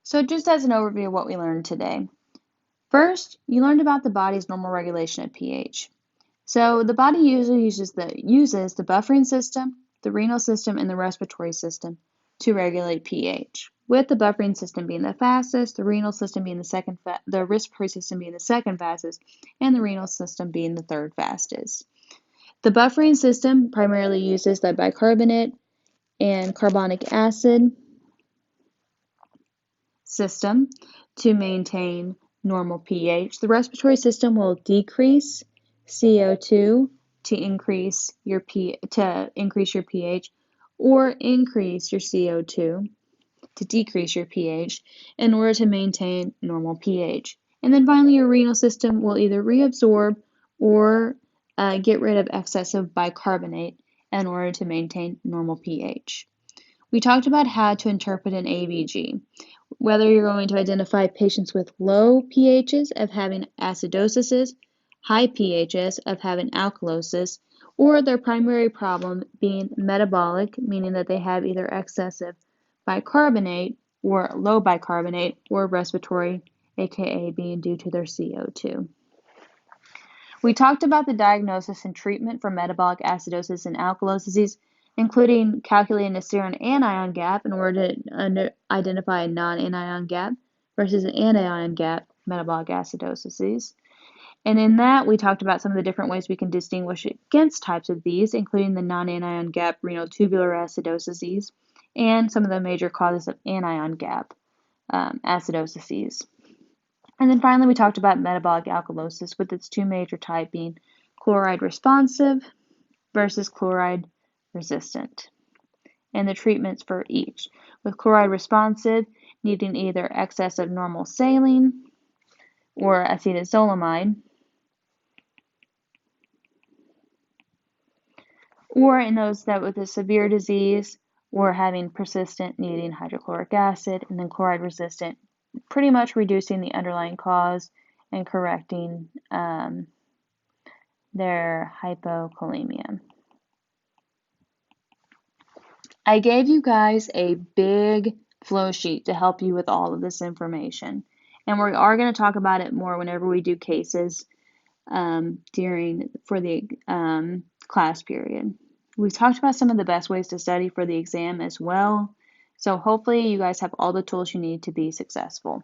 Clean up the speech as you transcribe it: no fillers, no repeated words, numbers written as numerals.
So just as an overview of what we learned today. First, you learned about the body's normal regulation of pH. So the body usually uses the buffering system, the renal system, and the respiratory system to regulate pH. With the buffering system being the fastest, the renal system being the respiratory system being the second fastest, and the renal system being the third fastest. The buffering system primarily uses the bicarbonate and carbonic acid system to maintain normal pH. The respiratory system will decrease CO2 to increase your pH, or increase your CO2 to decrease your pH in order to maintain normal pH. And then finally, your renal system will either reabsorb or get rid of excessive bicarbonate in order to maintain normal pH. We talked about how to interpret an ABG, whether you're going to identify patients with low pHs of having acidosis, high pHs of having alkalosis, or their primary problem being metabolic, meaning that they have either excessive bicarbonate or low bicarbonate, or respiratory, aka being due to their CO2. We talked about the diagnosis and treatment for metabolic acidosis and alkalosis, including calculating a serum anion gap in order to identify a non-anion gap versus an anion gap metabolic acidosis. And in that, we talked about some of the different ways we can distinguish against types of these, including the non-anion gap renal tubular acidosis and some of the major causes of anion gap acidosis. And then finally, we talked about metabolic alkalosis with its two major types being chloride responsive versus chloride resistant, and the treatments for each. With chloride responsive, needing either excess of normal saline or acetazolamide, or in those that with a severe disease or having persistent needing hydrochloric acid, and then chloride resistant, pretty much reducing the underlying cause and correcting their hypokalemia. I gave you guys a big flow sheet to help you with all of this information, and we are going to talk about it more whenever we do cases for the class period. We've talked about some of the best ways to study for the exam as well, so hopefully you guys have all the tools you need to be successful.